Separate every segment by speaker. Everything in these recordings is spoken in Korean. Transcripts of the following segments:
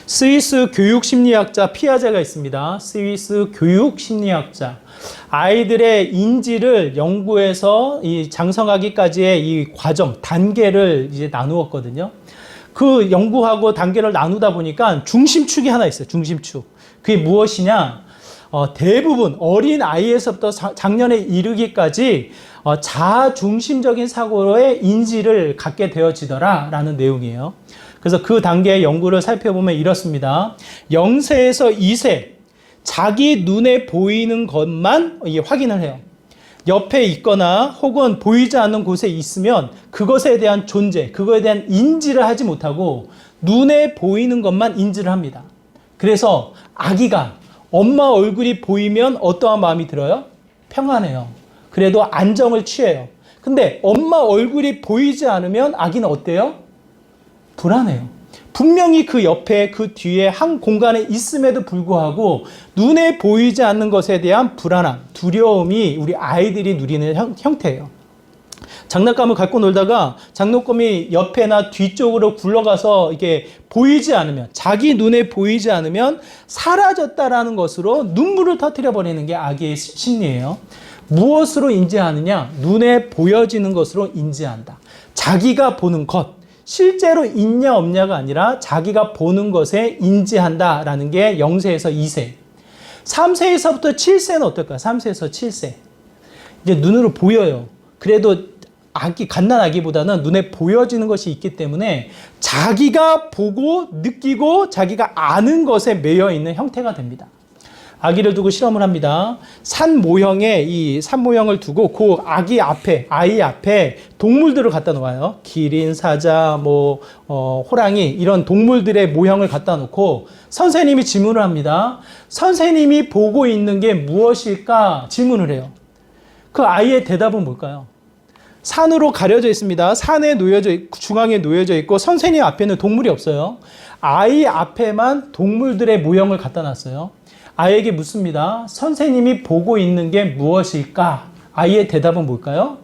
Speaker 1: 스위스 교육심리학자 피아제가 있습니다. 스위스 교육심리학자. 아이들의 인지를 연구해서 이 장성하기까지의 이 과정, 단계를 이제 나누었거든요. 그 연구하고 단계를 나누다 보니까 중심축이 하나 있어요. 중심축. 그게 무엇이냐? 대부분 어린 아이에서부터 장년에 이르기까지 자아중심적인 사고의 인지를 갖게 되어지더라 라는 내용이에요. 그래서 그 단계의 연구를 살펴보면 이렇습니다. 0세에서 2세 자기 눈에 보이는 것만 확인을 해요. 옆에 있거나 혹은 보이지 않는 곳에 있으면 그것에 대한 존재, 그것에 대한 인지를 하지 못하고 눈에 보이는 것만 인지를 합니다. 그래서 아기가 엄마 얼굴이 보이면 어떠한 마음이 들어요? 평안해요. 그래도 안정을 취해요. 근데 엄마 얼굴이 보이지 않으면 아기는 어때요? 불안해요. 분명히 그 옆에 그 뒤에 한 공간에 있음에도 불구하고 눈에 보이지 않는 것에 대한 불안함, 두려움이 우리 아이들이 누리는 형태예요. 장난감을 갖고 놀다가 장난감이 옆에나 뒤쪽으로 굴러가서 이게 보이지 않으면, 자기 눈에 보이지 않으면 사라졌다라는 것으로 눈물을 터뜨려 버리는 게 아기의 심리예요. 무엇으로 인지하느냐? 눈에 보여지는 것으로 인지한다. 자기가 보는 것. 실제로 있냐 없냐가 아니라 자기가 보는 것에 인지한다라는 게 0세에서 2세. 3세에서부터 7세는 어떨까요? 3세에서 7세. 이제 눈으로 보여요. 그래도 아기, 갓난아기보다는 눈에 보여지는 것이 있기 때문에 자기가 보고 느끼고 자기가 아는 것에 매여 있는 형태가 됩니다. 아기를 두고 실험을 합니다. 산 모형을 두고 그 아이 앞에 동물들을 갖다 놓아요. 기린, 사자, 호랑이 이런 동물들의 모형을 갖다 놓고 선생님이 질문을 합니다. 선생님이 보고 있는 게 무엇일까 질문을 해요. 그 아이의 대답은 뭘까요? 산으로 가려져 있습니다. 중앙에 놓여져 있고 선생님 앞에는 동물이 없어요. 아이 앞에만 동물들의 모형을 갖다 놨어요. 아이에게 묻습니다. 선생님이 보고 있는 게 무엇일까? 아이의 대답은 뭘까요?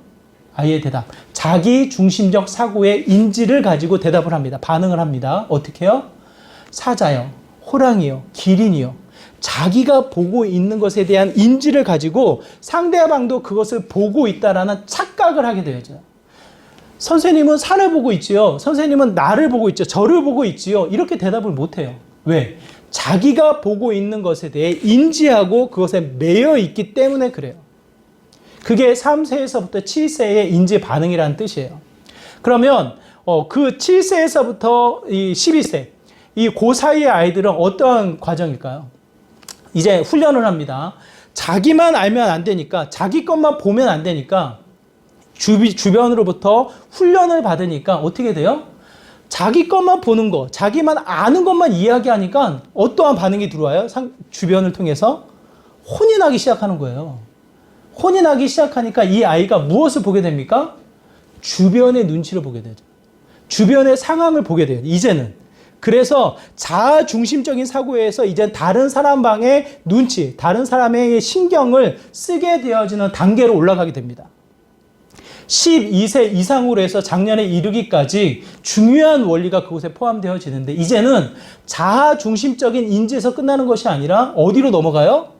Speaker 1: 아이의 대답. 자기 중심적 사고의 인지를 가지고 대답을 합니다. 반응을 합니다. 어떻게 해요? 사자요, 호랑이요, 기린이요. 자기가 보고 있는 것에 대한 인지를 가지고 상대방도 그것을 보고 있다라는 착각을 하게 되어져요. 선생님은 산을 보고 있지요. 선생님은 나를 보고 있죠. 저를 보고 있지요. 이렇게 대답을 못해요. 왜? 자기가 보고 있는 것에 대해 인지하고 그것에 매여 있기 때문에 그래요. 그게 3세에서부터 7세의 인지 반응이라는 뜻이에요. 그러면 그 7세에서부터 이 12세, 그 사이의 아이들은 어떠한 과정일까요? 이제 훈련을 합니다. 자기만 알면 안 되니까, 자기 것만 보면 안 되니까 주변으로부터 훈련을 받으니까 어떻게 돼요? 자기 것만 보는 거, 자기만 아는 것만 이야기하니까 어떠한 반응이 들어와요? 주변을 통해서 혼이 나기 시작하는 거예요. 혼이 나기 시작하니까 이 아이가 무엇을 보게 됩니까? 주변의 눈치를 보게 되죠. 주변의 상황을 보게 돼요. 이제는. 그래서 자아중심적인 사고에서 이제 다른 사람의 눈치, 다른 사람의 신경을 쓰게 되어지는 단계로 올라가게 됩니다. 12세 이상으로 해서 장년에 이르기까지 중요한 원리가 그곳에 포함되어지는데 이제는 자아중심적인 인지에서 끝나는 것이 아니라 어디로 넘어가요?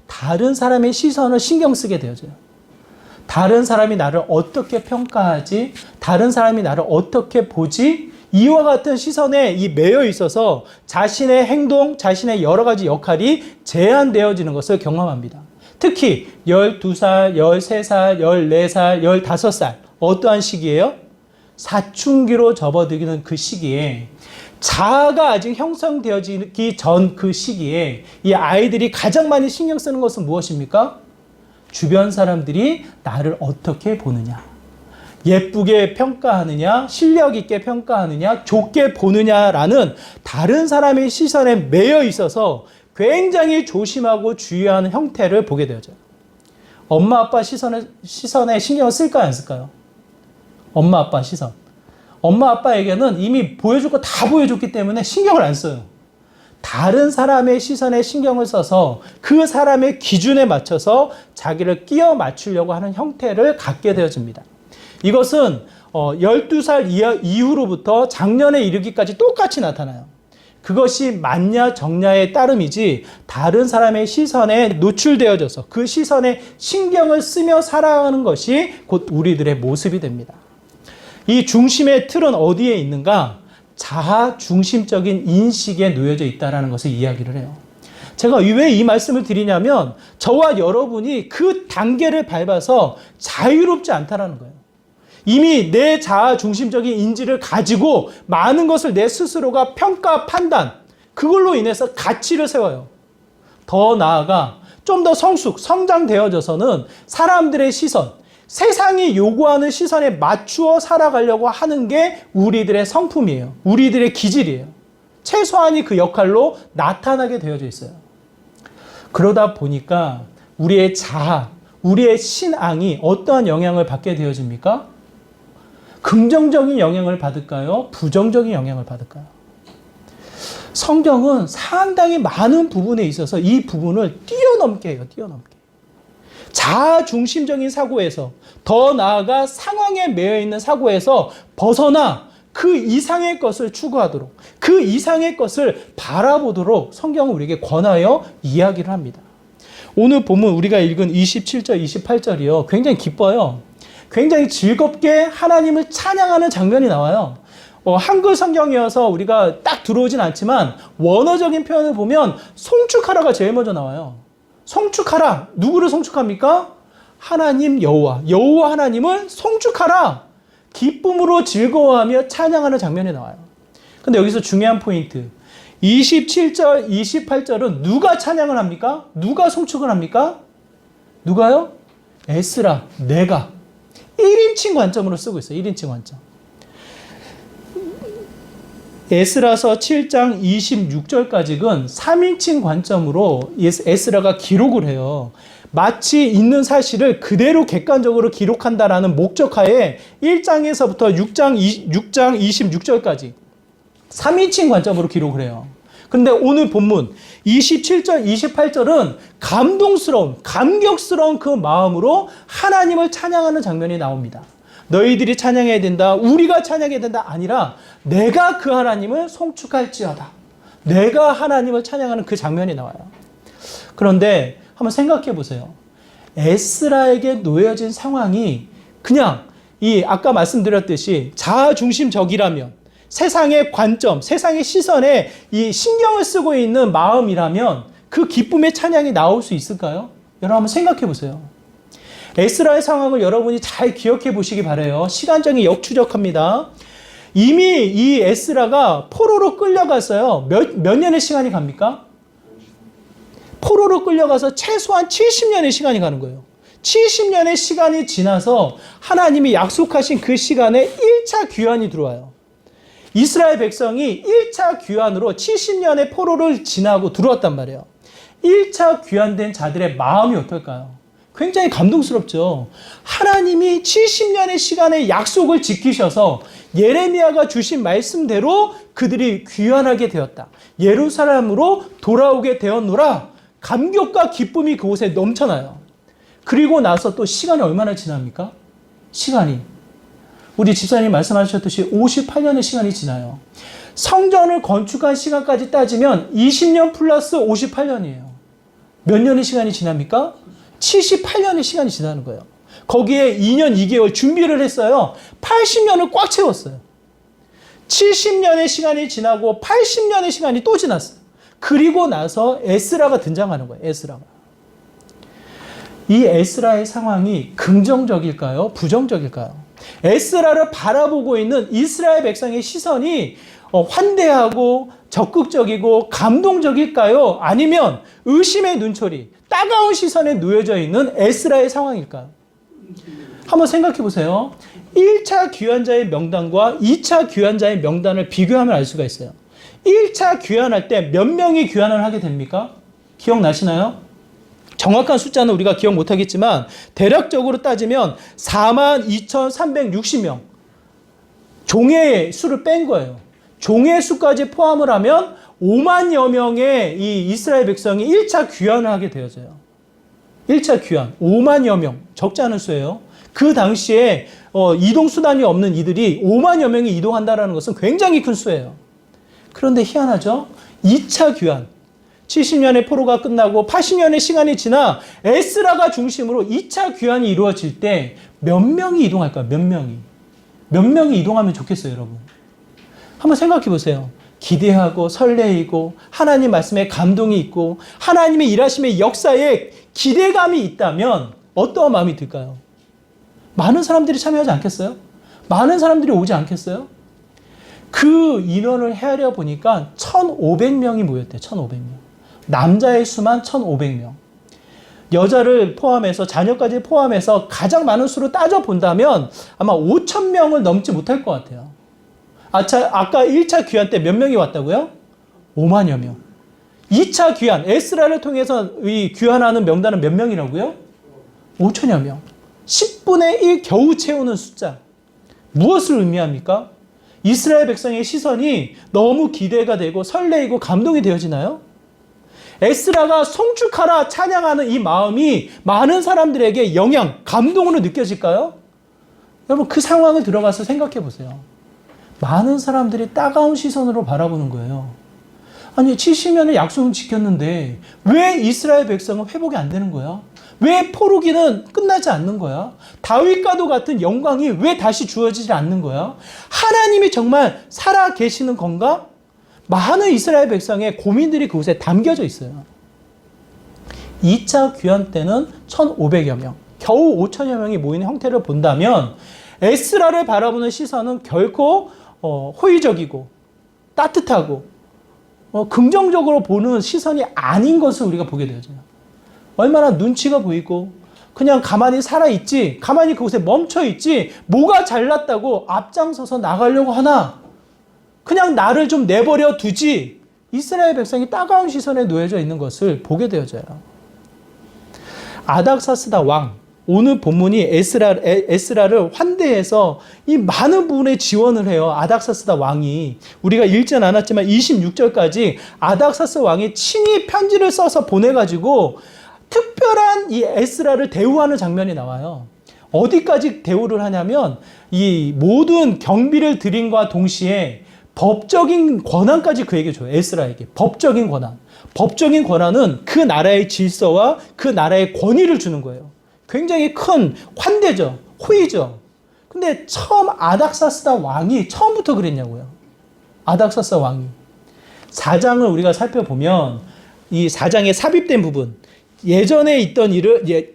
Speaker 1: 다른 사람의 시선을 신경 쓰게 되어져요. 다른 사람이 나를 어떻게 평가하지? 다른 사람이 나를 어떻게 보지? 이와 같은 시선에 매여 있어서 자신의 행동, 자신의 여러 가지 역할이 제한되어지는 것을 경험합니다. 특히 12살, 13살, 14살, 15살 어떠한 시기예요? 사춘기로 접어들기는 그 시기에 자아가 아직 형성되어지기 전 그 시기에 이 아이들이 가장 많이 신경 쓰는 것은 무엇입니까? 주변 사람들이 나를 어떻게 보느냐, 예쁘게 평가하느냐, 실력 있게 평가하느냐, 좋게 보느냐라는 다른 사람의 시선에 매여 있어서 굉장히 조심하고 주의하는 형태를 보게 되어져요. 엄마 아빠 시선에 신경을 쓸까요, 안 쓸까요? 엄마 아빠 시선. 엄마 아빠에게는 이미 보여줄 거 다 보여줬기 때문에 신경을 안 써요. 다른 사람의 시선에 신경을 써서 그 사람의 기준에 맞춰서 자기를 끼워 맞추려고 하는 형태를 갖게 되어집니다. 이것은 12살 이후로부터 장년에 이르기까지 똑같이 나타나요. 그것이 맞냐 적냐의 따름이지 다른 사람의 시선에 노출되어져서 그 시선에 신경을 쓰며 살아가는 것이 곧 우리들의 모습이 됩니다. 이 중심의 틀은 어디에 있는가? 자아 중심적인 인식에 놓여져 있다는 것을 이야기를 해요. 제가 왜 이 말씀을 드리냐면 저와 여러분이 그 단계를 밟아서 자유롭지 않다는 거예요. 이미 내 자아 중심적인 인지를 가지고 많은 것을 내 스스로가 평가, 판단, 그걸로 인해서 가치를 세워요. 더 나아가 좀 더 성장되어져서는 사람들의 시선, 세상이 요구하는 시선에 맞추어 살아가려고 하는 게 우리들의 성품이에요. 우리들의 기질이에요. 최소한이 그 역할로 나타나게 되어져 있어요. 그러다 보니까 우리의 자아, 우리의 신앙이 어떠한 영향을 받게 되어집니까? 긍정적인 영향을 받을까요? 부정적인 영향을 받을까요? 성경은 상당히 많은 부분에 있어서 이 부분을 뛰어넘게 해요. 뛰어넘게. 자아 중심적인 사고에서 더 나아가 상황에 매여 있는 사고에서 벗어나 그 이상의 것을 추구하도록, 그 이상의 것을 바라보도록 성경은 우리에게 권하여 이야기를 합니다. 오늘 본문 우리가 읽은 27절, 28절이요. 굉장히 기뻐요. 굉장히 즐겁게 하나님을 찬양하는 장면이 나와요. 한글 성경이어서 우리가 딱 들어오진 않지만 원어적인 표현을 보면 송축하라가 제일 먼저 나와요. 송축하라. 누구를 송축합니까? 하나님 여호와. 여호와 하나님을 송축하라. 기쁨으로 즐거워하며 찬양하는 장면이 나와요. 근데 여기서 중요한 포인트. 27절, 28절은 누가 찬양을 합니까? 누가 송축을 합니까? 누가요? 에스라, 내가. 1인칭 관점으로 쓰고 있어요. 1인칭 관점. 에스라서 7장 26절까지는 3인칭 관점으로 에스라가 기록을 해요. 마치 있는 사실을 그대로 객관적으로 기록한다라는 목적하에 1장에서부터 6장 26절까지 3인칭 관점으로 기록을 해요. 그런데 오늘 본문 27절, 28절은 감격스러운 그 마음으로 하나님을 찬양하는 장면이 나옵니다. 너희들이 찬양해야 된다, 우리가 찬양해야 된다 아니라 내가 그 하나님을 송축할지어다. 내가 하나님을 찬양하는 그 장면이 나와요. 그런데 한번 생각해 보세요. 에스라에게 놓여진 상황이 그냥 아까 말씀드렸듯이 자아 중심적이라면 세상의 관점, 세상의 시선에 이 신경을 쓰고 있는 마음이라면 그 기쁨의 찬양이 나올 수 있을까요? 여러분 한번 생각해 보세요. 에스라의 상황을 여러분이 잘 기억해 보시기 바라요. 시간적인 역추적합니다. 이미 이 에스라가 포로로 끌려갔어요. 몇 년의 시간이 갑니까? 포로로 끌려가서 최소한 70년의 시간이 가는 거예요. 70년의 시간이 지나서 하나님이 약속하신 그 시간에 1차 귀환이 들어와요. 이스라엘 백성이 1차 귀환으로 70년의 포로를 지나고 들어왔단 말이에요. 1차 귀환된 자들의 마음이 어떨까요? 굉장히 감동스럽죠. 하나님이 70년의 시간의 약속을 지키셔서 예레미야가 주신 말씀대로 그들이 귀환하게 되었다. 예루살렘으로 돌아오게 되었노라. 감격과 기쁨이 그곳에 넘쳐나요. 그리고 나서 또 시간이 얼마나 지납니까? 시간이. 우리 집사님이 말씀하셨듯이 58년의 시간이 지나요. 성전을 건축한 시간까지 따지면 20년 플러스 58년이에요. 몇 년의 시간이 지납니까? 78년의 시간이 지나는 거예요. 거기에 2년 2개월 준비를 했어요. 80년을 꽉 채웠어요. 70년의 시간이 지나고 80년의 시간이 또 지났어요. 그리고 나서 에스라가 등장하는 거예요. 에스라가. 이 에스라의 상황이 긍정적일까요? 부정적일까요? 에스라를 바라보고 있는 이스라엘 백성의 시선이 환대하고 적극적이고 감동적일까요? 아니면 의심의 눈초리, 따가운 시선에 놓여져 있는 에스라의 상황일까요? 한번 생각해 보세요. 1차 귀환자의 명단과 2차 귀환자의 명단을 비교하면 알 수가 있어요. 1차 귀환할 때 몇 명이 귀환을 하게 됩니까? 기억나시나요? 정확한 숫자는 우리가 기억 못하겠지만 대략적으로 따지면 42,360명. 종의 수를 뺀 거예요. 종의 수까지 포함을 하면 5만여 명의 이 이스라엘 백성이 1차 귀환을 하게 되어져요. 1차 귀환. 5만여 명. 적지 않은 수예요. 그 당시에 이동수단이 없는 이들이 5만여 명이 이동한다는 것은 굉장히 큰 수예요. 그런데 희한하죠? 2차 귀환. 70년의 포로가 끝나고 80년의 시간이 지나 에스라가 중심으로 2차 귀환이 이루어질 때 몇 명이 이동할까요? 몇 명이? 몇 명이 이동하면 좋겠어요, 여러분? 한번 생각해 보세요. 기대하고 설레이고 하나님 말씀에 감동이 있고 하나님의 일하심의 역사에 기대감이 있다면 어떠한 마음이 들까요? 많은 사람들이 참여하지 않겠어요? 많은 사람들이 오지 않겠어요? 그 인원을 헤아려 보니까 1,500명이 모였대요. 1,500명. 남자의 수만 1,500명. 여자를 포함해서 자녀까지 포함해서 가장 많은 수로 따져본다면 아마 5,000명을 넘지 못할 것 같아요. 아까 1차 귀환 때 몇 명이 왔다고요? 5만여 명. 2차 귀환, 에스라를 통해서 이 귀환하는 명단은 몇 명이라고요? 5천여 명. 10분의 1 겨우 채우는 숫자. 무엇을 의미합니까? 이스라엘 백성의 시선이 너무 기대가 되고 설레이고 감동이 되어지나요? 에스라가 송축하라 찬양하는 이 마음이 많은 사람들에게 영향, 감동으로 느껴질까요? 여러분 그 상황을 들어가서 생각해 보세요. 많은 사람들이 따가운 시선으로 바라보는 거예요. 아니 70년의 약속은 지켰는데 왜 이스라엘 백성은 회복이 안 되는 거야? 왜 포로기는 끝나지 않는 거야? 다윗과도 같은 영광이 왜 다시 주어지지 않는 거야? 하나님이 정말 살아 계시는 건가? 많은 이스라엘 백성의 고민들이 그곳에 담겨져 있어요. 2차 귀환 때는 1,500여 명, 겨우 5천여 명이 모이는 형태를 본다면 에스라를 바라보는 시선은 결코 호의적이고 따뜻하고 긍정적으로 보는 시선이 아닌 것을 우리가 보게 되어져요. 얼마나 눈치가 보이고 그냥 가만히 살아있지, 가만히 그곳에 멈춰있지, 뭐가 잘났다고 앞장서서 나가려고 하나, 그냥 나를 좀 내버려 두지, 이스라엘 백성이 따가운 시선에 놓여져 있는 것을 보게 되어져요. 아닥사스다 왕, 오늘 본문이 에스라를 환대해서 이 많은 부분에 지원을 해요. 아닥사스다 왕이. 우리가 읽진 않았지만 26절까지 아닥사스 왕이 친히 편지를 써서 보내가지고 특별한 이 에스라를 대우하는 장면이 나와요. 어디까지 대우를 하냐면 이 모든 경비를 드림과 동시에 법적인 권한까지 그에게 줘요. 에스라에게. 법적인 권한. 법적인 권한은 그 나라의 질서와 그 나라의 권위를 주는 거예요. 굉장히 큰 환대죠. 호의죠. 근데 처음 아닥사스다 왕이 처음부터 그랬냐고요. 아닥사스다 왕이. 4장을 우리가 살펴보면 이 4장에 삽입된 부분, 예전에 있던 일을,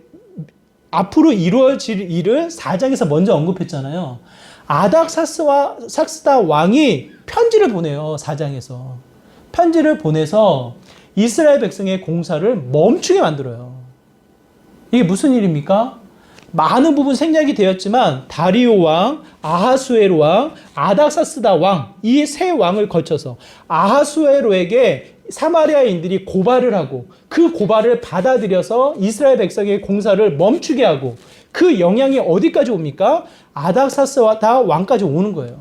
Speaker 1: 앞으로 이루어질 일을 4장에서 먼저 언급했잖아요. 아닥사스다 왕이 편지를 보내요. 4장에서. 편지를 보내서 이스라엘 백성의 공사를 멈추게 만들어요. 이게 무슨 일입니까? 많은 부분 생략이 되었지만 다리오 왕, 아하수에로 왕, 아닥사스다 왕, 이 세 왕을 거쳐서 아하수에로에게 사마리아인들이 고발을 하고 그 고발을 받아들여서 이스라엘 백성의 공사를 멈추게 하고 그 영향이 어디까지 옵니까? 아닥사스다 왕까지 오는 거예요.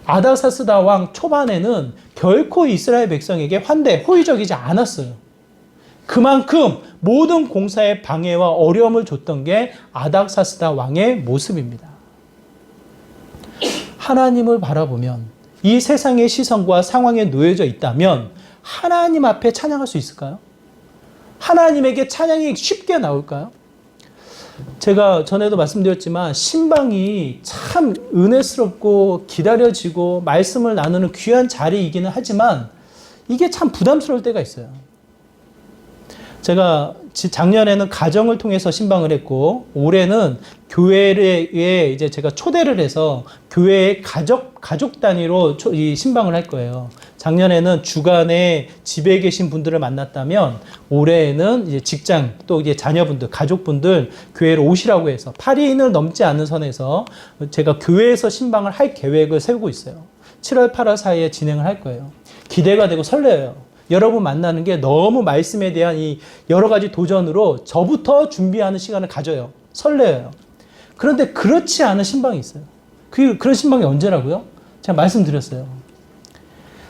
Speaker 1: 아닥사스다 왕 초반에는 결코 이스라엘 백성에게 환대, 호의적이지 않았어요. 그만큼 모든 공사의 방해와 어려움을 줬던 게 아닥사스다 왕의 모습입니다. 하나님을 바라보면 이 세상의 시선과 상황에 놓여져 있다면 하나님 앞에 찬양할 수 있을까요? 하나님에게 찬양이 쉽게 나올까요? 제가 전에도 말씀드렸지만 신방이 참 은혜스럽고 기다려지고 말씀을 나누는 귀한 자리이기는 하지만 이게 참 부담스러울 때가 있어요. 제가 작년에는 가정을 통해서 신방을 했고 올해는 교회에 이제 제가 초대를 해서 교회의 가족 단위로 이 신방을 할 거예요. 작년에는 주간에 집에 계신 분들을 만났다면 올해에는 이제 직장 또 이제 자녀분들, 가족분들 교회로 오시라고 해서 8인을 넘지 않는 선에서 제가 교회에서 신방을 할 계획을 세우고 있어요. 7월, 8월 사이에 진행을 할 거예요. 기대가 되고 설레요. 여러분 만나는 게 너무 말씀에 대한 이 여러 가지 도전으로 저부터 준비하는 시간을 가져요. 설레요. 그런데 그렇지 않은 신방이 있어요. 그런 신방이 언제라고요? 제가 말씀드렸어요.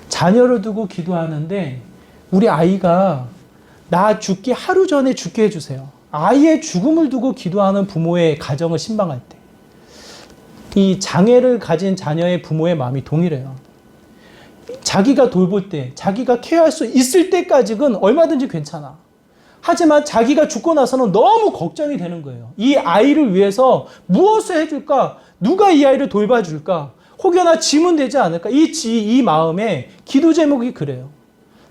Speaker 1: 자녀를 두고 기도하는데 우리 아이가 나 죽기 하루 전에 죽게 해주세요. 아이의 죽음을 두고 기도하는 부모의 가정을 신방할 때 이 장애를 가진 자녀의 부모의 마음이 동일해요. 자기가 돌볼 때, 자기가 케어할 수 있을 때까지는 얼마든지 괜찮아. 하지만 자기가 죽고 나서는 너무 걱정이 되는 거예요. 이 아이를 위해서 무엇을 해줄까? 누가 이 아이를 돌봐줄까? 혹여나 지면 되지 않을까? 이 마음에 기도 제목이 그래요.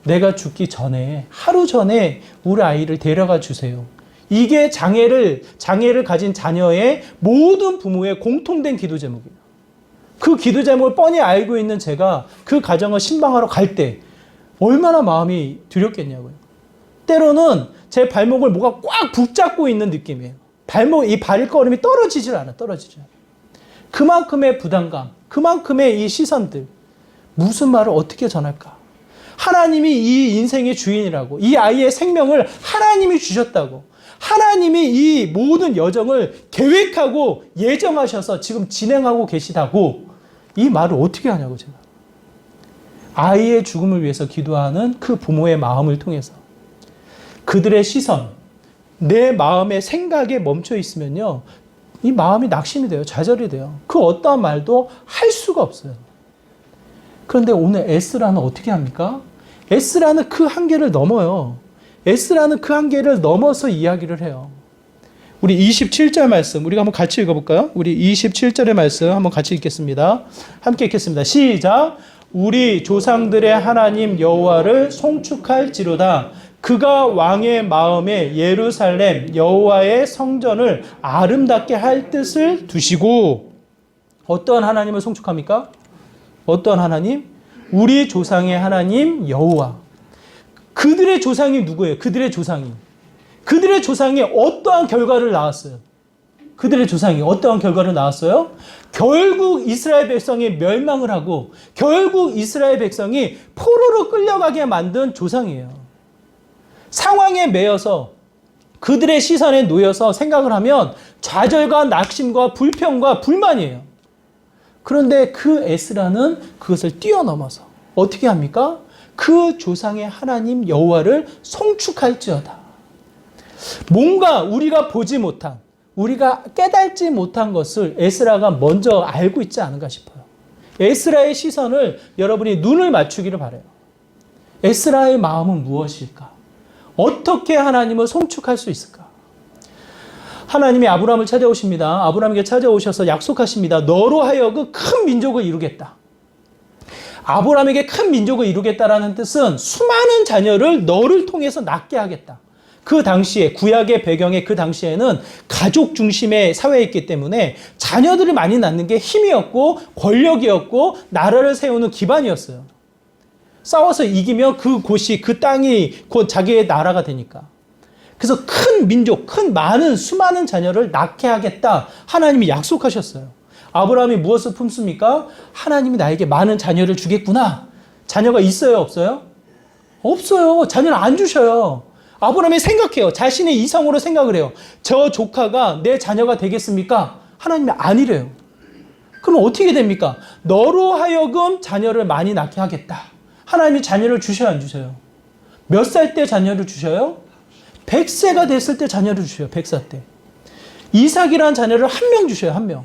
Speaker 1: 내가 죽기 전에, 하루 전에 우리 아이를 데려가 주세요. 이게 장애를 가진 자녀의 모든 부모의 공통된 기도 제목이에요. 그 기도 제목을 뻔히 알고 있는 제가 그 가정을 신방하러 갈 때 얼마나 마음이 두렵겠냐고요. 때로는 제 발목을 뭐가 꽉 붙잡고 있는 느낌이에요. 이 발걸음이 떨어지질 않아. 그만큼의 부담감, 그만큼의 이 시선들, 무슨 말을 어떻게 전할까? 하나님이 이 인생의 주인이라고, 이 아이의 생명을 하나님이 주셨다고, 하나님이 이 모든 여정을 계획하고 예정하셔서 지금 진행하고 계시다고, 이 말을 어떻게 하냐고 제가. 아이의 죽음을 위해서 기도하는 그 부모의 마음을 통해서 그들의 시선, 내 마음의 생각에 멈춰 있으면요, 이 마음이 낙심이 돼요. 좌절이 돼요. 그 어떠한 말도 할 수가 없어요. 그런데 오늘 에스라는 어떻게 합니까? 에스라는 그 한계를 넘어요. 에스라는 그 한계를 넘어서 이야기를 해요. 우리 27절 말씀, 우리가 한번 같이 읽어볼까요? 우리 27절의 말씀 한번 같이 읽겠습니다. 함께 읽겠습니다. 시작! 우리 조상들의 하나님 여호와를 송축할지로다. 그가 왕의 마음에 예루살렘 여호와의 성전을 아름답게 할 뜻을 두시고, 어떠한 하나님을 송축합니까? 어떠한 하나님? 우리 조상의 하나님 여호와. 그들의 조상이 누구예요? 그들의 조상이 어떠한 결과를 낳았어요? 그들의 조상이 어떠한 결과를 낳았어요? 결국 이스라엘 백성이 멸망을 하고 결국 이스라엘 백성이 포로로 끌려가게 만든 조상이에요. 상황에 매여서 그들의 시선에 놓여서 생각을 하면 좌절과 낙심과 불평과 불만이에요. 그런데 그 에스라는 그것을 뛰어넘어서 어떻게 합니까? 그 조상의 하나님 여호와를 송축할지어다. 뭔가 우리가 보지 못한, 우리가 깨닫지 못한 것을 에스라가 먼저 알고 있지 않은가 싶어요. 에스라의 시선을 여러분이 눈을 맞추기를 바라요. 에스라의 마음은 무엇일까? 어떻게 하나님을 송축할 수 있을까? 하나님이 아브라함을 찾아오십니다. 아브라함에게 찾아오셔서 약속하십니다. 너로 하여금 큰 민족을 이루겠다. 아브라함에게 큰 민족을 이루겠다라는 뜻은 수많은 자녀를 너를 통해서 낳게 하겠다. 그 당시에, 구약의 배경에 그 당시에는 가족 중심의 사회였기 때문에 자녀들을 많이 낳는 게 힘이었고 권력이었고 나라를 세우는 기반이었어요. 싸워서 이기면 그 곳이, 그 땅이 곧 자기의 나라가 되니까. 그래서 큰 민족, 많은 수많은 자녀를 낳게 하겠다. 하나님이 약속하셨어요. 아브라함이 무엇을 품습니까? 하나님이 나에게 많은 자녀를 주겠구나. 자녀가 있어요, 없어요? 없어요. 자녀를 안 주셔요. 아브라함이 생각해요. 자신의 이성으로 생각을 해요. 저 조카가 내 자녀가 되겠습니까? 하나님이 아니래요. 그럼 어떻게 됩니까? 너로 하여금 자녀를 많이 낳게 하겠다. 하나님이 자녀를 주셔요, 안 주셔요? 몇 살 때 자녀를 주셔요? 100세가 됐을 때 자녀를 주셔요. 100살 때. 이삭이라는 자녀를 한 명 주셔요. 한 명.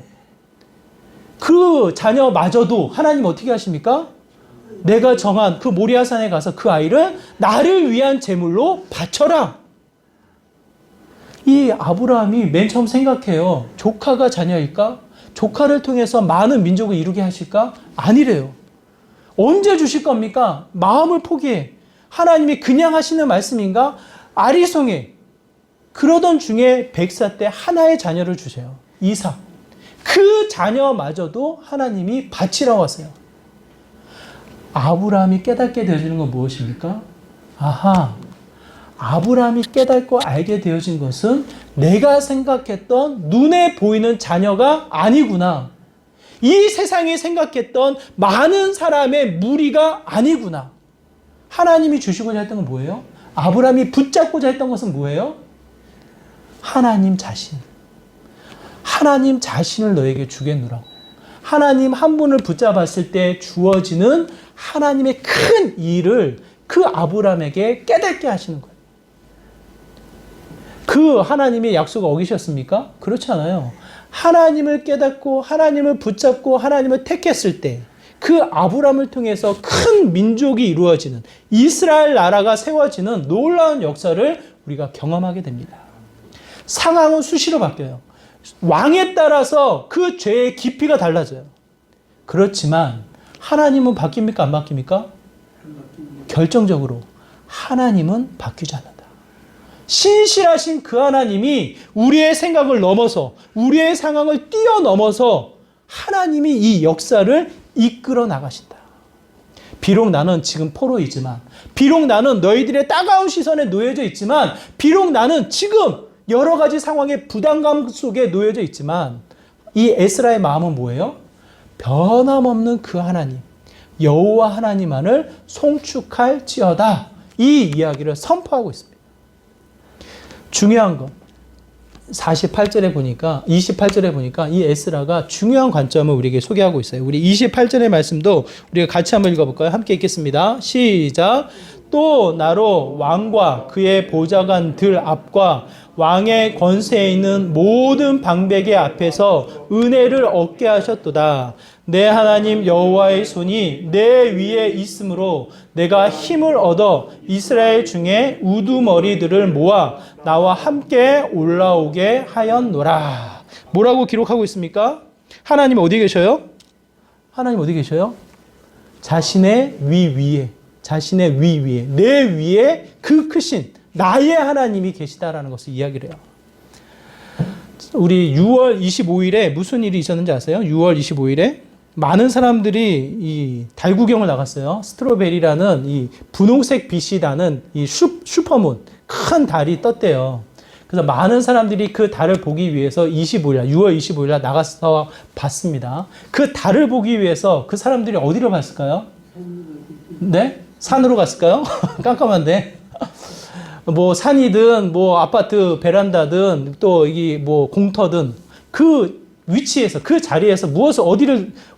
Speaker 1: 그 자녀마저도 하나님 어떻게 하십니까? 내가 정한 그 모리아산에 가서 그 아이를 나를 위한 제물로 바쳐라. 이 아브라함이 맨 처음 생각해요. 조카가 자녀일까? 조카를 통해서 많은 민족을 이루게 하실까? 아니래요. 언제 주실 겁니까? 마음을 포기해. 하나님이 그냥 하시는 말씀인가? 아리송해. 그러던 중에 100살 때 하나의 자녀를 주세요. 이삭. 그 자녀마저도 하나님이 바치라고 하세요. 아브라함이 깨닫게 되어지는 건 무엇입니까? 아하, 아브라함이 깨닫고 알게 되어진 것은 내가 생각했던 눈에 보이는 자녀가 아니구나. 이 세상이 생각했던 많은 사람의 무리가 아니구나. 하나님이 주시고자 했던 건 뭐예요? 아브라함이 붙잡고자 했던 것은 뭐예요? 하나님 자신. 하나님 자신을 너에게 주겠노라고. 하나님 한 분을 붙잡았을 때 주어지는 하나님의 큰 일을 그 아브라함에게 깨닫게 하시는 거예요. 그 하나님의 약속을 어기셨습니까? 그렇지 않아요. 하나님을 깨닫고 하나님을 붙잡고 하나님을 택했을 때 그 아브라함을 통해서 큰 민족이 이루어지는 이스라엘 나라가 세워지는 놀라운 역사를 우리가 경험하게 됩니다. 상황은 수시로 바뀌어요. 왕에 따라서 그 죄의 깊이가 달라져요. 그렇지만 하나님은 바뀝니까? 안 바뀝니까? 결정적으로 하나님은 바뀌지 않는다. 신실하신 그 하나님이 우리의 생각을 넘어서 우리의 상황을 뛰어넘어서 하나님이 이 역사를 이끌어 나가신다. 비록 나는 지금 포로이지만, 비록 나는 너희들의 따가운 시선에 놓여져 있지만, 비록 나는 지금 여러 가지 상황의 부담감 속에 놓여져 있지만, 이 에스라의 마음은 뭐예요? 변함없는 그 하나님, 여호와 하나님만을 송축할지어다. 이 이야기를 선포하고 있습니다. 중요한 건 28절에 보니까 28절에 보니까 이 에스라가 중요한 관점을 우리에게 소개하고 있어요. 우리 28절의 말씀도 우리가 같이 한번 읽어볼까요? 함께 읽겠습니다. 시작. 또 나로 왕과 그의 보좌관들 앞과 왕의 권세에 있는 모든 방백의 앞에서 은혜를 얻게 하셨도다. 내 하나님 여호와의 손이 내 위에 있으므로 내가 힘을 얻어 이스라엘 중에 우두머리들을 모아 나와 함께 올라오게 하였노라. 뭐라고 기록하고 있습니까? 하나님 어디 계셔요? 하나님 어디 계셔요? 자신의 위에, 자신의 위에, 내 위에 그 크신 나의 하나님이 계시다라는 것을 이야기를 해요. 우리 6월 25일에 무슨 일이 있었는지 아세요? 6월 25일에 많은 사람들이 이 달 구경을 나갔어요. 스트로베리라는 이 분홍색 빛이 나는 이 슈퍼문, 큰 달이 떴대요. 그래서 많은 사람들이 그 달을 보기 위해서 25일, 6월 25일 나가서 봤습니다. 그 달을 보기 위해서 그 사람들이 어디로 갔을까요? 네? 산으로 갔을까요? 깜깜한데. 뭐 산이든 뭐 아파트 베란다든 또 이게 뭐 공터든 그 위치에서 그 자리에서 무엇을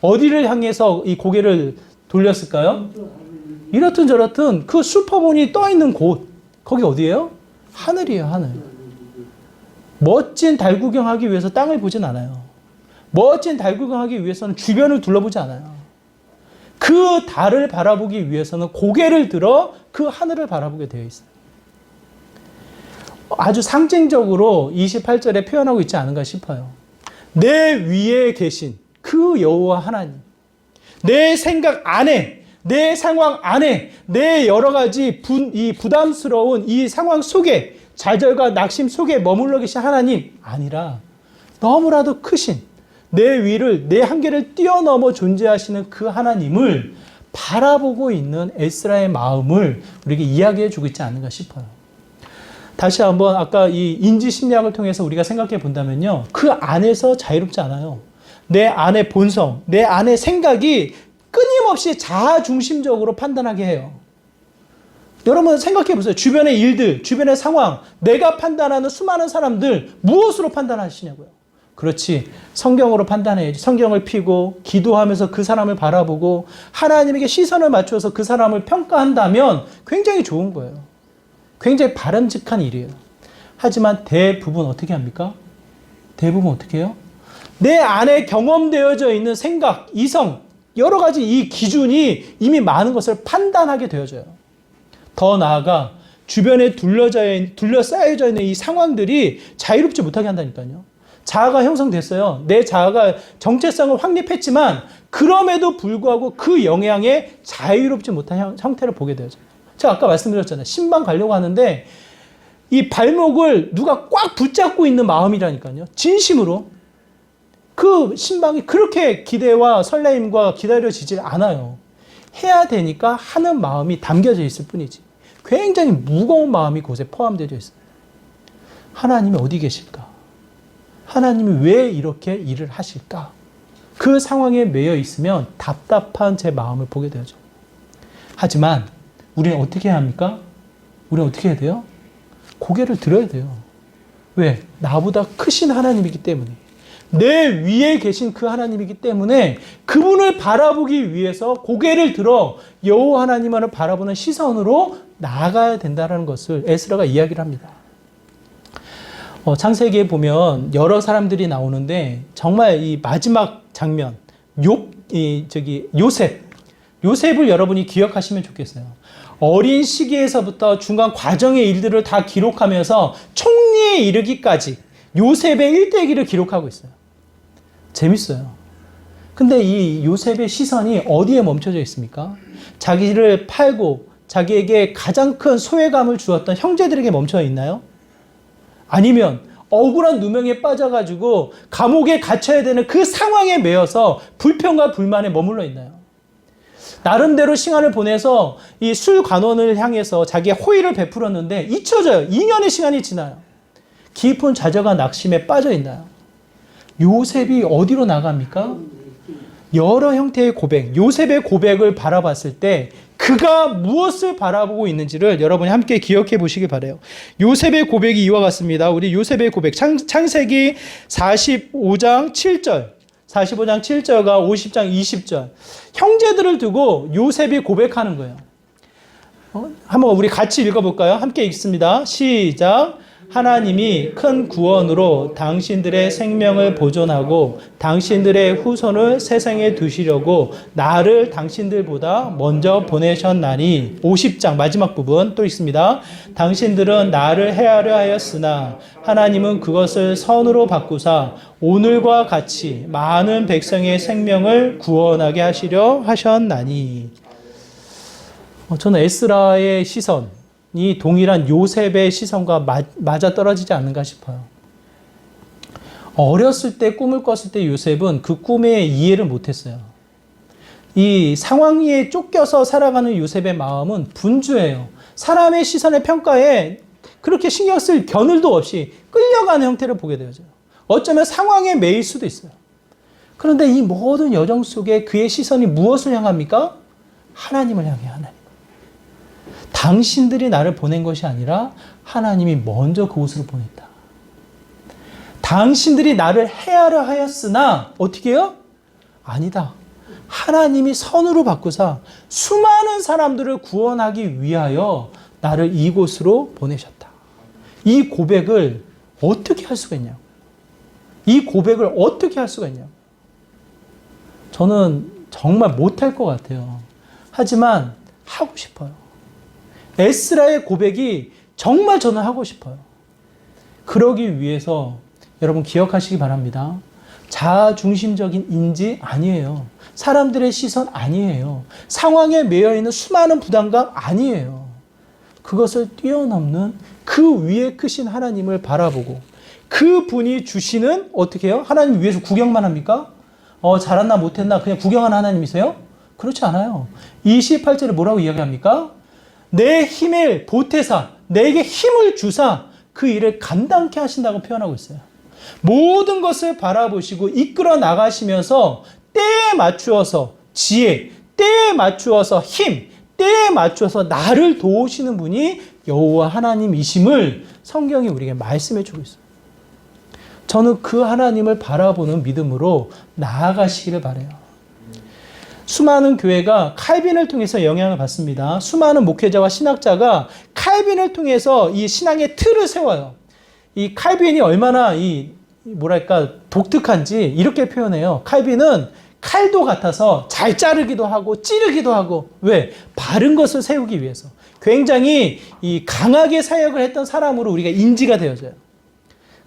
Speaker 1: 어디를 향해서 이 고개를 돌렸을까요? 이렇든 저렇든 그 슈퍼문이 떠 있는 곳 거기 어디예요? 하늘이에요, 하늘. 멋진 달 구경하기 위해서 땅을 보진 않아요. 멋진 달 구경하기 위해서는 주변을 둘러보지 않아요. 그 달을 바라보기 위해서는 고개를 들어 그 하늘을 바라보게 되어 있어요. 아주 상징적으로 28절에 표현하고 있지 않은가 싶어요. 내 위에 계신 그 여호와 하나님, 내 생각 안에, 내 상황 안에, 내 여러 가지 이 부담스러운 이 상황 속에, 좌절과 낙심 속에 머물러 계신 하나님 아니라 너무나도 크신 내 위를, 내 한계를 뛰어넘어 존재하시는 그 하나님을 바라보고 있는 에스라의 마음을 우리에게 이야기해 주고 있지 않는가 싶어요. 다시 한번 아까 이 인지 심리학을 통해서 우리가 생각해 본다면요. 그 안에서 자유롭지 않아요. 내 안의 본성, 내 안의 생각이 끊임없이 자아 중심적으로 판단하게 해요. 여러분 생각해 보세요. 주변의 일들, 주변의 상황, 내가 판단하는 수많은 사람들 무엇으로 판단하시냐고요. 그렇지. 성경으로 판단해야지. 성경을 펴고 기도하면서 그 사람을 바라보고 하나님에게 시선을 맞춰서 그 사람을 평가한다면 굉장히 좋은 거예요. 굉장히 바람직한 일이에요. 하지만 대부분 어떻게 합니까? 대부분 어떻게 해요? 내 안에 경험되어져 있는 생각, 이성, 여러 가지 이 기준이 이미 많은 것을 판단하게 되어져요. 더 나아가 주변에 둘러싸여져 있는 이 상황들이 자유롭지 못하게 한다니까요. 자아가 형성됐어요. 내 자아가 정체성을 확립했지만 그럼에도 불구하고 그 영향에 자유롭지 못한 형태를 보게 되어져요. 제가 아까 말씀드렸잖아요. 신방 가려고 하는데 이 발목을 누가 꽉 붙잡고 있는 마음이라니까요. 진심으로. 그 신방이 그렇게 기대와 설레임과 기다려지질 않아요. 해야 되니까 하는 마음이 담겨져 있을 뿐이지. 굉장히 무거운 마음이 그곳에 포함되어 있습니다. 하나님이 어디 계실까? 하나님이 왜 이렇게 일을 하실까? 그 상황에 매여 있으면 답답한 제 마음을 보게 되죠. 하지만 우리는 어떻게 해야 합니까? 우리는 어떻게 해야 돼요? 고개를 들어야 돼요. 왜? 나보다 크신 하나님이기 때문에. 내 위에 계신 그 하나님이기 때문에 그분을 바라보기 위해서 고개를 들어 여호와 하나님만을 바라보는 시선으로 나아가야 된다는 것을 에스라가 이야기를 합니다. 창세기에 보면 여러 사람들이 나오는데 정말 이 마지막 장면, 요셉을 여러분이 기억하시면 좋겠어요. 어린 시기에서부터 중간 과정의 일들을 다 기록하면서 총리에 이르기까지 요셉의 일대기를 기록하고 있어요. 재밌어요. 근데 이 요셉의 시선이 어디에 멈춰져 있습니까? 자기를 팔고 자기에게 가장 큰 소외감을 주었던 형제들에게 멈춰 있나요? 아니면 억울한 누명에 빠져가지고 감옥에 갇혀야 되는 그 상황에 매여서 불평과 불만에 머물러 있나요? 나름대로 시간을 보내서 이 술관원을 향해서 자기의 호의를 베풀었는데 잊혀져요. 2년의 시간이 지나요. 깊은 좌절과 낙심에 빠져 있나요? 요셉이 어디로 나갑니까? 여러 형태의 고백, 요셉의 고백을 바라봤을 때 그가 무엇을 바라보고 있는지를 여러분이 함께 기억해 보시기 바라요. 요셉의 고백이 이와 같습니다. 우리 요셉의 고백, 창세기 45장 7절, 45장 7절과 50장 20절. 형제들을 두고 요셉이 고백하는 거예요. 한번 우리 같이 읽어볼까요? 함께 읽습니다. 시작. 하나님이 큰 구원으로 당신들의 생명을 보존하고 당신들의 후손을 세상에 두시려고 나를 당신들보다 먼저 보내셨나니. 50장 마지막 부분 또 있습니다. 당신들은 나를 해하려 하였으나 하나님은 그것을 선으로 바꾸사 오늘과 같이 많은 백성의 생명을 구원하게 하시려 하셨나니. 저는 에스라의 시선, 이 동일한 요셉의 시선과 맞아떨어지지 않는가 싶어요. 어렸을 때 꿈을 꿨을 때 요셉은 그 꿈에 이해를 못했어요. 이 상황에 쫓겨서 살아가는 요셉의 마음은 분주해요. 사람의 시선의 평가에 그렇게 신경 쓸 겨를도 없이 끌려가는 형태를 보게 되어져요. 어쩌면 상황에 매일 수도 있어요. 그런데 이 모든 여정 속에 그의 시선이 무엇을 향합니까? 하나님을 향해. 하나님. 당신들이 나를 보낸 것이 아니라 하나님이 먼저 그곳으로 보냈다. 당신들이 나를 해하려 하였으나 어떻게 해요? 아니다. 하나님이 선으로 바꾸사 수많은 사람들을 구원하기 위하여 나를 이곳으로 보내셨다. 이 고백을 어떻게 할 수가 있냐? 이 고백을 어떻게 할 수가 있냐? 저는 정말 못할 것 같아요. 하지만 하고 싶어요. 에스라의 고백이 정말 저는 하고 싶어요. 그러기 위해서 여러분 기억하시기 바랍니다. 자아중심적인 인지 아니에요. 사람들의 시선 아니에요. 상황에 매여있는 수많은 부담감 아니에요. 그것을 뛰어넘는 그 위에 크신 하나님을 바라보고 그 분이 주시는 어떻게 해요? 하나님 위에서 구경만 합니까? 잘했나 못했나 그냥 구경하는 하나님이세요? 그렇지 않아요. 28절에 뭐라고 이야기합니까? 내 힘을 보태사 내게 힘을 주사 그 일을 감당케 하신다고 표현하고 있어요. 모든 것을 바라보시고 이끌어 나가시면서 때에 맞추어서 지혜, 때에 맞추어서 힘, 때에 맞추어서 나를 도우시는 분이 여호와 하나님이심을 성경이 우리에게 말씀해 주고 있어요. 저는 그 하나님을 바라보는 믿음으로 나아가시기를 바라요. 수많은 교회가 칼빈을 통해서 영향을 받습니다. 수많은 목회자와 신학자가 칼빈을 통해서 이 신앙의 틀을 세워요. 이 칼빈이 얼마나 독특한지 이렇게 표현해요. 칼빈은 칼도 같아서 잘 자르기도 하고 찌르기도 하고 왜? 바른 것을 세우기 위해서. 굉장히 강하게 사역을 했던 사람으로 우리가 인지가 되어져요.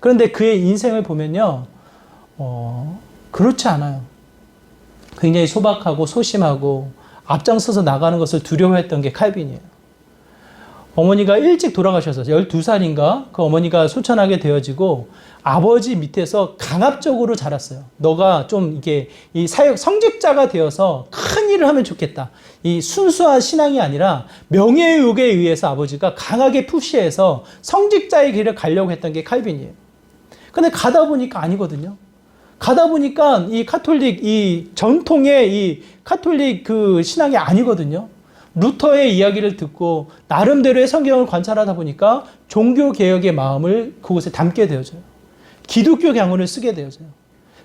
Speaker 1: 그런데 그의 인생을 보면요, 그렇지 않아요. 굉장히 소박하고 소심하고 앞장서서 나가는 것을 두려워했던 게 칼빈이에요. 어머니가 일찍 돌아가셔서 12살인가 그 어머니가 소천하게 되어지고 아버지 밑에서 강압적으로 자랐어요. 너가 좀 이게 이 사역 성직자가 되어서 큰 일을 하면 좋겠다. 이 순수한 신앙이 아니라 명예욕에 의해서 아버지가 강하게 푸시해서 성직자의 길을 가려고 했던 게 칼빈이에요. 근데 가다 보니까 아니거든요. 가다 보니까 이 카톨릭, 이 전통의 이 카톨릭 그 신앙이 아니거든요. 루터의 이야기를 듣고 나름대로의 성경을 관찰하다 보니까 종교개혁의 마음을 그곳에 담게 되어져요. 기독교 강론을 쓰게 되어져요.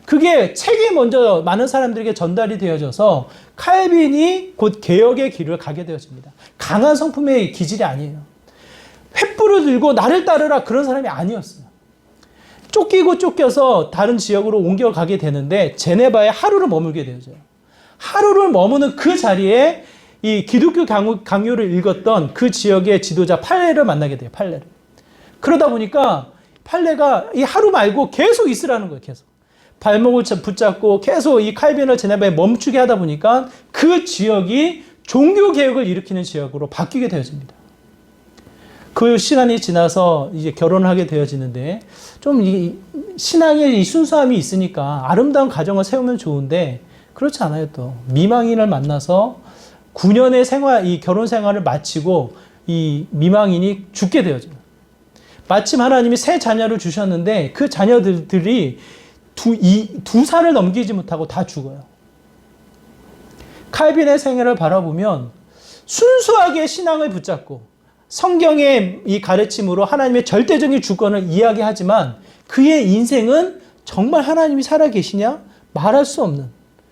Speaker 1: 그게 책이 먼저 많은 사람들에게 전달이 되어져서 칼빈이 곧 개혁의 길을 가게 되어집니다. 강한 성품의 기질이 아니에요. 횃불을 들고 나를 따르라 그런 사람이 아니었어요. 쫓기고 쫓겨서 다른 지역으로 옮겨가게 되는데 제네바에 하루를 머물게 되어져요. 하루를 머무는 그 자리에 이 기독교 강요를 읽었던 그 지역의 지도자 팔레를 만나게 돼요. 팔레를. 그러다 보니까 팔레가 이 하루 말고 계속 있으라는 거예요. 계속. 발목을 붙잡고 계속 이 칼빈을 제네바에 멈추게 하다 보니까 그 지역이 종교개혁을 일으키는 지역으로 바뀌게 되어집니다. 그 시간이 지나서 이제 결혼을 하게 되어지는데 좀 이 신앙의 이 순수함이 있으니까 아름다운 가정을 세우면 좋은데 그렇지 않아요. 또 미망인을 만나서 9년의 생활, 이 결혼 생활을 마치고 이 미망인이 죽게 되어져요. 마침 하나님이 세 자녀를 주셨는데 그 자녀들이 두 살을 넘기지 못하고 다 죽어요. 칼빈의 생애를 바라보면 순수하게 신앙을 붙잡고 성경의 이 가르침으로 하나님의 절대적인 주권을 이야기하지만 그의 인생은 정말 하나님이 살아계시냐? 말할 수 없는.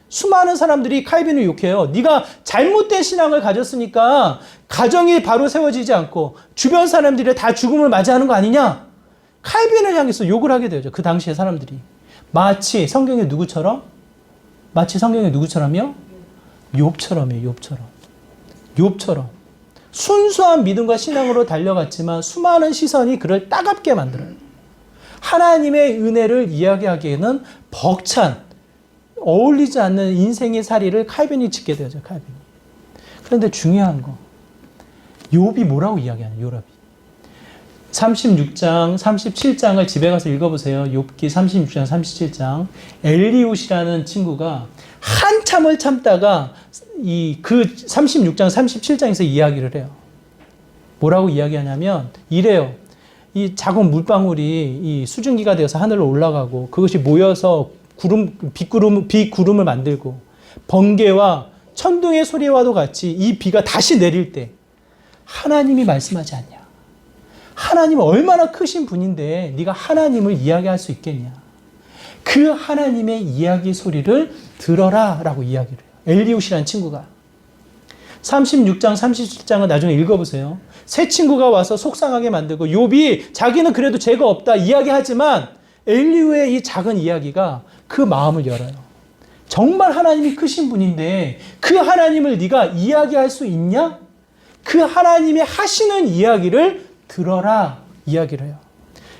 Speaker 1: 수많은 사람들이 칼빈을 욕해요. 네가 잘못된 신앙을 가졌으니까 가정이 바로 세워지지 않고 주변 사람들이 다 죽음을 맞이하는 거 아니냐? 칼빈을 향해서 욕을 하게 되죠. 그 당시의 사람들이. 마치 성경의 누구처럼요? 욥처럼이에요. 욥처럼. 순수한 믿음과 신앙으로 달려갔지만 수많은 시선이 그를 따갑게 만들어요. 하나님의 은혜를 이야기하기에는 벅찬, 어울리지 않는 인생의 사리를 칼빈이 짓게 되죠. 칼빈이. 그런데 중요한 거, 욥이 뭐라고 이야기하냐? 욥이 36장, 37장을 집에 가서 읽어보세요. 욥기 36장, 37장. 엘리웃이라는 친구가 한참을 참다가 그 36장, 37장에서 이야기를 해요. 뭐라고 이야기하냐면 이래요. 이 작은 물방울이 이 수증기가 되어서 하늘로 올라가고 그것이 모여서 비구름을 만들고 번개와 천둥의 소리와도 같이 이 비가 다시 내릴 때 하나님이 말씀하지 않냐. 하나님은 얼마나 크신 분인데 네가 하나님을 이야기할 수 있겠냐. 그 하나님의 이야기 소리를 들어라 라고 이야기를 해요. 엘리웃이라는 친구가. 36장, 37장을 나중에 읽어보세요. 새 친구가 와서 속상하게 만들고 욥이 자기는 그래도 죄가 없다 이야기하지만 엘리후의 이 작은 이야기가 그 마음을 열어요. 정말 하나님이 크신 분인데 그 하나님을 네가 이야기할 수 있냐? 그 하나님이 하시는 이야기를 들어라 이야기를 해요.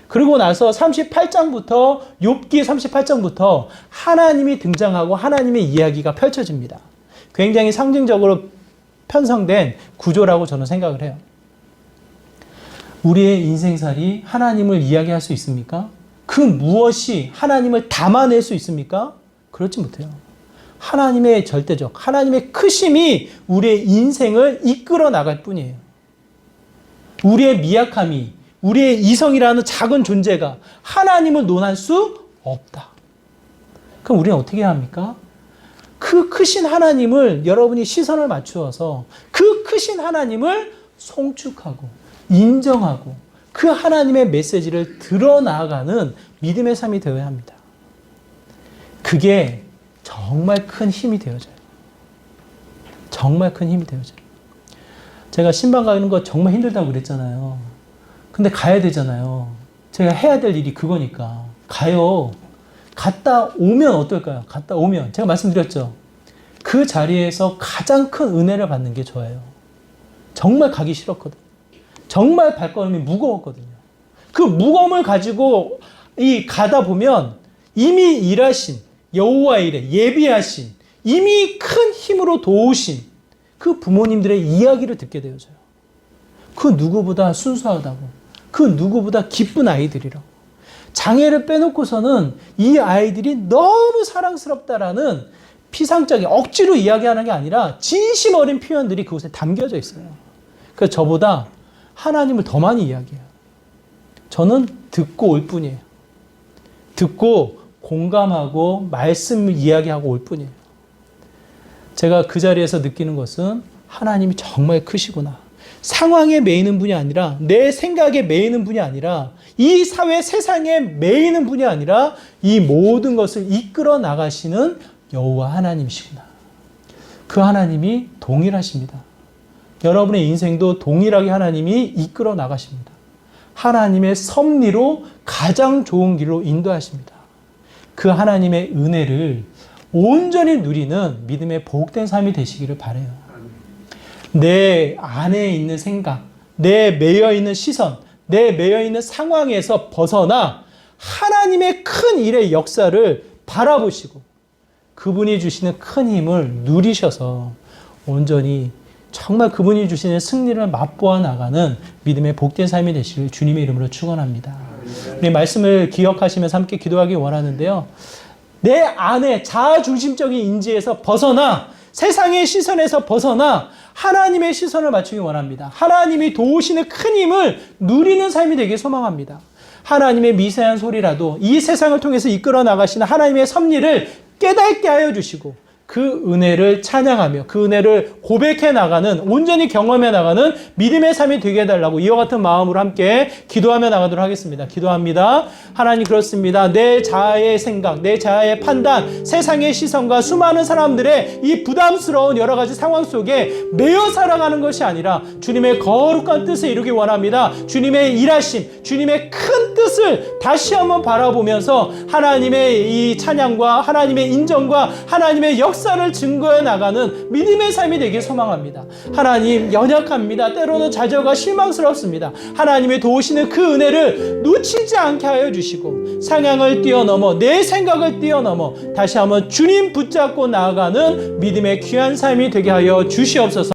Speaker 1: 그러고 나서 38장부터 욥기 38장부터 하나님이 등장하고 하나님의 이야기가 펼쳐집니다. 굉장히 상징적으로 편성된 구조라고 저는 생각을 해요. 우리의 인생살이 하나님을 이야기할 수 있습니까? 그 무엇이 하나님을 담아낼 수 있습니까? 그렇지 못해요. 하나님의 절대적, 하나님의 크심이 우리의 인생을 이끌어 나갈 뿐이에요. 우리의 미약함이, 우리의 이성이라는 작은 존재가 하나님을 논할 수 없다. 그럼 우리는 어떻게 해야 합니까? 그 크신 하나님을 여러분이 시선을 맞추어서 그 크신 하나님을 송축하고 인정하고 그 하나님의 메시지를 드러나가는 믿음의 삶이 되어야 합니다. 그게 정말 큰 힘이 되어져요. 정말 큰 힘이 되어져요. 제가 신방 가는 거 정말 힘들다고 그랬잖아요. 근데 가야 되잖아요. 제가 해야 될 일이 그거니까. 가요. 갔다 오면 어떨까요? 갔다 오면. 제가 말씀드렸죠. 그 자리에서 가장 큰 은혜를 받는 게 저예요. 정말 가기 싫었거든요. 정말 발걸음이 무거웠거든요. 그 무거움을 가지고 가다 보면 이미 일하신 여호와의 일에 예비하신 이미 큰 힘으로 도우신 그 부모님들의 이야기를 듣게 되어져요. 그 누구보다 순수하다고, 그 누구보다 기쁜 아이들이라고. 장애를 빼놓고서는 이 아이들이 너무 사랑스럽다라는 피상적인 억지로 이야기하는 게 아니라 진심 어린 표현들이 그곳에 담겨져 있어요. 그래서 저보다 하나님을 더 많이 이야기해요. 저는 듣고 올 뿐이에요. 듣고 공감하고 말씀 이야기하고 올 뿐이에요. 제가 그 자리에서 느끼는 것은 하나님이 정말 크시구나. 상황에 매이는 분이 아니라 내 생각에 매이는 분이 아니라 이 사회 세상에 매이는 분이 아니라 이 모든 것을 이끌어 나가시는 여호와 하나님이시구나. 그 하나님이 동일하십니다. 여러분의 인생도 동일하게 하나님이 이끌어 나가십니다. 하나님의 섭리로 가장 좋은 길로 인도하십니다. 그 하나님의 은혜를 온전히 누리는 믿음의 복된 삶이 되시기를 바라요. 내 안에 있는 생각, 내 매여 있는 시선, 내 매여 있는 상황에서 벗어나 하나님의 큰 일의 역사를 바라보시고 그분이 주시는 큰 힘을 누리셔서 온전히 정말 그분이 주시는 승리를 맛보아 나가는 믿음의 복된 삶이 되시길 주님의 이름으로 축원합니다. 우리 말씀을 기억하시면서 함께 기도하기 원하는데요. 내 안에 자아중심적인 인지에서 벗어나 세상의 시선에서 벗어나 하나님의 시선을 맞추기 원합니다. 하나님이 도우시는 큰 힘을 누리는 삶이 되길 소망합니다. 하나님의 미세한 소리라도 이 세상을 통해서 이끌어 나가시는 하나님의 섭리를 깨닫게 하여 주시고 그 은혜를 찬양하며 그 은혜를 고백해 나가는, 온전히 경험해 나가는 믿음의 삶이 되게 해달라고 이와 같은 마음으로 함께 기도하며 나가도록 하겠습니다. 기도합니다. 하나님, 그렇습니다. 내 자아의 생각, 내 자아의 판단, 세상의 시선과 수많은 사람들의 이 부담스러운 여러 가지 상황 속에 매여 살아가는 것이 아니라 주님의 거룩한 뜻을 이루기 원합니다. 주님의 일하심, 주님의 큰 뜻을 다시 한번 바라보면서 하나님의 이 찬양과 하나님의 인정과 하나님의 역사를 증거해 나가는 믿음의 삶이 되길 소망합니다. 하나님, 연약합니다. 때로는 좌절과 실망스럽습니다. 하나님의 도우시는 그 은혜를 놓치지 않게 하여 주시고 상향을 뛰어넘어 내 생각을 뛰어넘어 다시 한번 주님 붙잡고 나아가는 믿음의 귀한 삶이 되게 하여 주시옵소서.